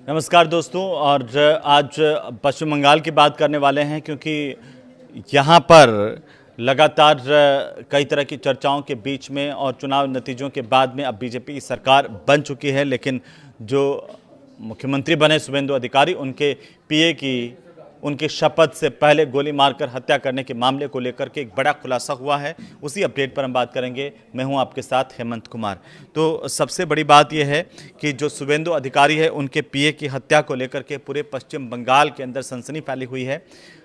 नमस्कार दोस्तों। और आज पश्चिम बंगाल की बात करने वाले हैं क्योंकि यहाँ पर लगातार कई तरह की चर्चाओं के बीच में और चुनाव नतीजों के बाद में अब बीजेपी की सरकार बन चुकी है, लेकिन जो मुख्यमंत्री बने शुभेंदु अधिकारी, उनके पीए की उनकी शपथ से पहले गोली मारकर हत्या करने के मामले को लेकर के एक बड़ा खुलासा हुआ है। उसी अपडेट पर हम बात करेंगे। मैं हूं आपके साथ हेमंत कुमार। तो सबसे बड़ी बात यह है कि जो शुभेंदु अधिकारी है, उनके पीए की हत्या को लेकर के पूरे पश्चिम बंगाल के अंदर सनसनी फैली हुई है।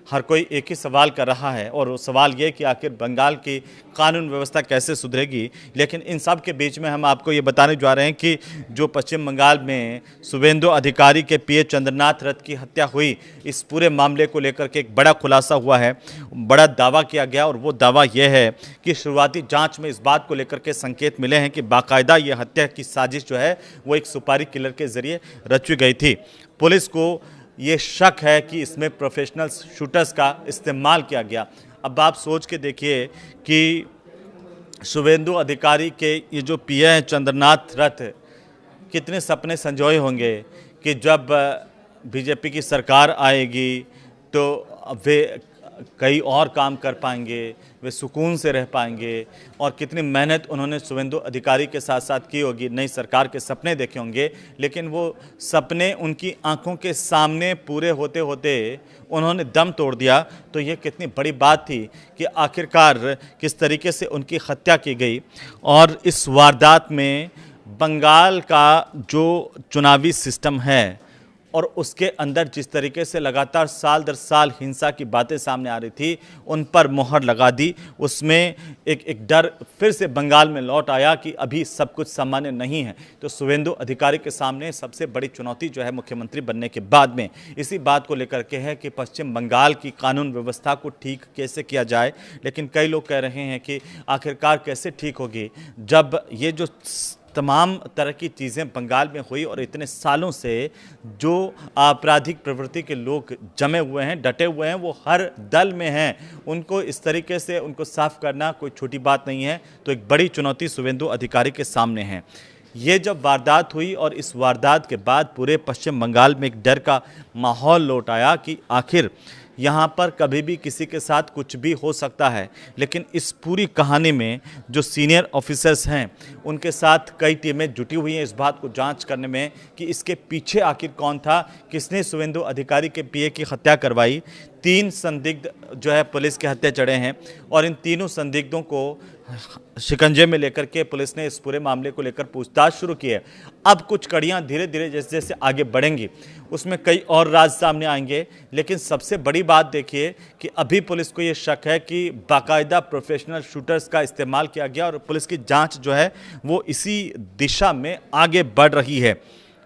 हर कोई एक ही सवाल कर रहा है और वो सवाल ये कि आखिर बंगाल की कानून व्यवस्था कैसे सुधरेगी। लेकिन इन सब के बीच में हम आपको ये बताने जा रहे हैं कि जो पश्चिम बंगाल में शुभेंदु अधिकारी के पीए चंद्रनाथ रथ की हत्या हुई, इस पूरे मामले को लेकर के एक बड़ा खुलासा हुआ है, बड़ा दावा किया गया। और वो दावा यह है कि शुरुआती जांच में इस बात को लेकर के संकेत मिले हैं कि बाकायदा ये हत्या की साजिश जो है वो एक सुपारी किलर के जरिए रची गई थी। पुलिस को ये शक है कि इसमें प्रोफेशनल शूटर्स का इस्तेमाल किया गया। अब आप सोच के देखिए कि शुभेंदु अधिकारी के ये जो पीए हैं चंद्रनाथ रथ, कितने सपने संजोए होंगे कि जब बीजेपी की सरकार आएगी तो वे कई और काम कर पाएंगे, वे सुकून से रह पाएंगे। और कितनी मेहनत उन्होंने शुभेंदु अधिकारी के साथ साथ की होगी, नई सरकार के सपने देखे होंगे, लेकिन वो सपने उनकी आंखों के सामने पूरे होते होते उन्होंने दम तोड़ दिया। तो ये कितनी बड़ी बात थी कि आखिरकार किस तरीके से उनकी हत्या की गई। और इस वारदात में बंगाल का जो चुनावी सिस्टम है और उसके अंदर जिस तरीके से लगातार साल दर साल हिंसा की बातें सामने आ रही थी, उन पर मोहर लगा दी। उसमें एक डर फिर से बंगाल में लौट आया कि अभी सब कुछ सामान्य नहीं है। तो शुभेंदु अधिकारी के सामने सबसे बड़ी चुनौती जो है मुख्यमंत्री बनने के बाद में इसी बात को लेकर के है कि पश्चिम बंगाल की कानून व्यवस्था को ठीक कैसे किया जाए। लेकिन कई लोग कह रहे हैं कि आखिरकार कैसे ठीक होगी जब ये जो तमाम तरह की चीज़ें बंगाल में हुई और इतने सालों से जो आपराधिक प्रवृत्ति के लोग जमे हुए हैं, डटे हुए हैं, वो हर दल में हैं। उनको इस तरीके से उनको साफ करना कोई छोटी बात नहीं है। तो एक बड़ी चुनौती शुभेंदु अधिकारी के सामने है। ये जब वारदात हुई और इस वारदात के बाद पूरे पश्चिम बंगाल में एक डर का माहौल लौट आया कि आखिर यहाँ पर कभी भी किसी के साथ कुछ भी हो सकता है। लेकिन इस पूरी कहानी में जो सीनियर ऑफिसर्स हैं, उनके साथ कई टीमें जुटी हुई हैं इस बात को जांच करने में कि इसके पीछे आखिर कौन था, किसने शुभेंदु अधिकारी के पीए की हत्या करवाई। 3 संदिग्ध जो है पुलिस के हत्या चढ़े हैं और इन तीनों संदिग्धों को शिकंजे में लेकर के पुलिस ने इस पूरे मामले को लेकर पूछताछ शुरू की है। अब कुछ कड़ियां धीरे धीरे जैसे जैसे आगे बढ़ेंगी, उसमें कई और राज सामने आएंगे। लेकिन सबसे बड़ी बात देखिए कि अभी पुलिस को ये शक है कि बाकायदा प्रोफेशनल शूटर्स का इस्तेमाल किया गया और पुलिस की जांच जो है वो इसी दिशा में आगे बढ़ रही है।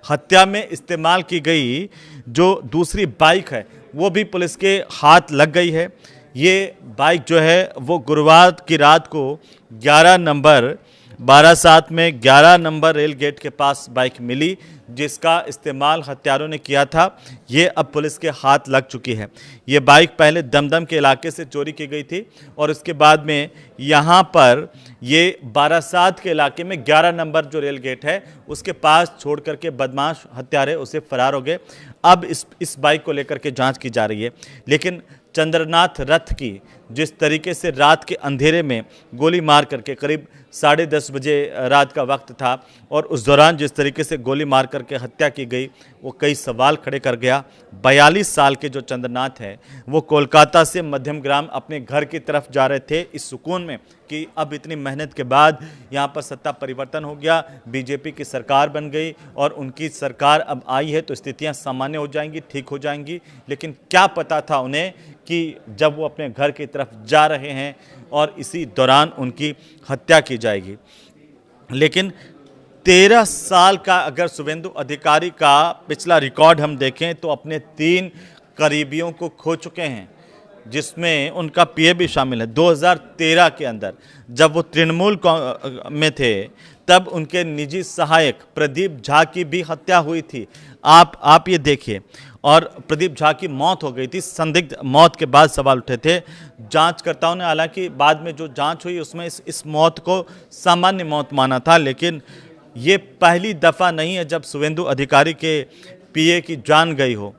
हत्या में इस्तेमाल की गई जो दूसरी बाइक है वो भी पुलिस के हाथ लग गई है। ये बाइक जो है वो गुरुवार की रात को 11 नंबर 12/7 में 11 नंबर रेल गेट के पास बाइक मिली, जिसका इस्तेमाल हत्यारों ने किया था। ये अब पुलिस के हाथ लग चुकी है। ये बाइक पहले दमदम के इलाके से चोरी की गई थी और उसके बाद में यहाँ पर ये 12/7 के इलाके में 11 नंबर जो रेल गेट है उसके पास छोड़ करके बदमाश हत्यारे उसे फरार हो गए। अब इस बाइक को लेकर के जांच की जा रही है। लेकिन चंद्रनाथ रथ की जिस तरीके से रात के अंधेरे में गोली मार करके, करीब 10:30 बजे रात का वक्त था, और उस दौरान जिस तरीके से गोली मार करके हत्या की गई वो कई सवाल खड़े कर गया। 42 साल के जो चंद्रनाथ हैं वो कोलकाता से मध्यम ग्राम अपने घर की तरफ जा रहे थे इस सुकून में कि अब इतनी मेहनत के बाद यहाँ पर सत्ता परिवर्तन हो गया, बीजेपी की सरकार बन गई और उनकी सरकार अब आई है तो स्थितियाँ सामान्य हो जाएंगी, ठीक हो जाएंगी। लेकिन क्या पता था उन्हें कि जब वो अपने घर की तरफ जा रहे हैं और इसी दौरान उनकी हत्या की जाएगी। लेकिन 13 साल का अगर शुभेंदु अधिकारी का पिछला रिकॉर्ड हम देखें तो अपने 3 करीबियों को खो चुके हैं, जिसमें उनका पीए भी शामिल है। 2013 के अंदर जब वो तृणमूल में थे तब उनके निजी सहायक प्रदीप झा की भी हत्या हुई थी। आप ये देखिए, और प्रदीप झा की मौत हो गई थी। संदिग्ध मौत के बाद सवाल उठे थे। जांचकर्ताओं ने हालांकि बाद में जो जांच हुई उसमें इस मौत को सामान्य मौत माना था। लेकिन ये पहली दफ़ा नहीं है जब शुभेंदु अधिकारी के पीए की जान गई हो।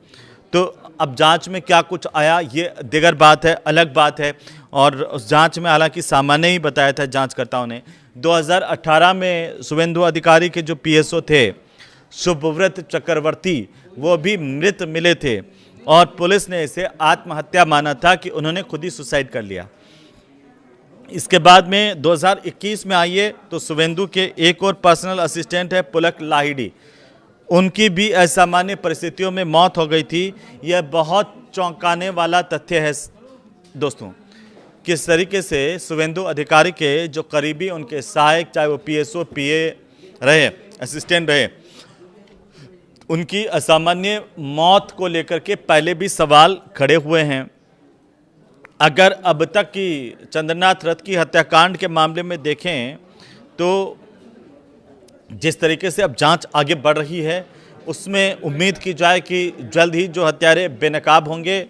तो अब जांच में क्या कुछ आया ये दिगर बात है, अलग बात है। और उस जांच में हालांकि सामान्य ही बताया था जांचकर्ताओं ने। 2018 में शुभेंदु अधिकारी के जो पीएसओ थे शुभव्रत चक्रवर्ती, वो भी मृत मिले थे और पुलिस ने इसे आत्महत्या माना था कि उन्होंने खुद ही सुसाइड कर लिया। इसके बाद में 2021 में आइए तो शुभेंदु के एक और पर्सनल असिस्टेंट है पुलक लाहिड़ी, उनकी भी असामान्य परिस्थितियों में मौत हो गई थी। यह बहुत चौंकाने वाला तथ्य है दोस्तों, किस तरीके से शुभेंदु अधिकारी के जो करीबी उनके सहायक, चाहे वो पीएसओ, पीए रहे, असिस्टेंट रहे, उनकी असामान्य मौत को लेकर के पहले भी सवाल खड़े हुए हैं। अगर अब तक की चंद्रनाथ रथ की हत्याकांड के मामले में देखें तो जिस तरीके से अब जांच आगे बढ़ रही है उसमें उम्मीद की जाए कि जल्द ही जो हत्यारे बेनकाब होंगे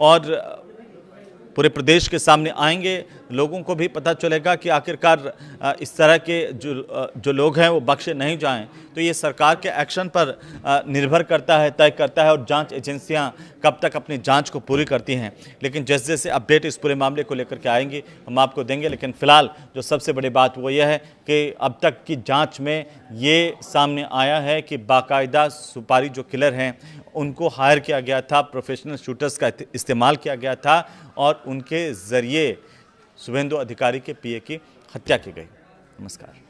और पूरे प्रदेश के सामने आएंगे। लोगों को भी पता चलेगा कि आखिरकार इस तरह के जो लोग हैं वो बख्शे नहीं जाएं। तो ये सरकार के एक्शन पर निर्भर करता है, तय करता है, और जांच एजेंसियां कब तक अपनी जांच को पूरी करती हैं। लेकिन जैसे जैसे अपडेट इस पूरे मामले को लेकर के आएंगी हम आपको देंगे। लेकिन फिलहाल जो सबसे बड़ी बात वो यह है कि अब तक की जाँच में ये सामने आया है कि बाकायदा सुपारी जो किलर हैं उनको हायर किया गया था, प्रोफेशनल शूटर्स का इस्तेमाल किया गया था और उनके ज़रिए शुभेंदु अधिकारी के पीए की हत्या की गई। नमस्कार।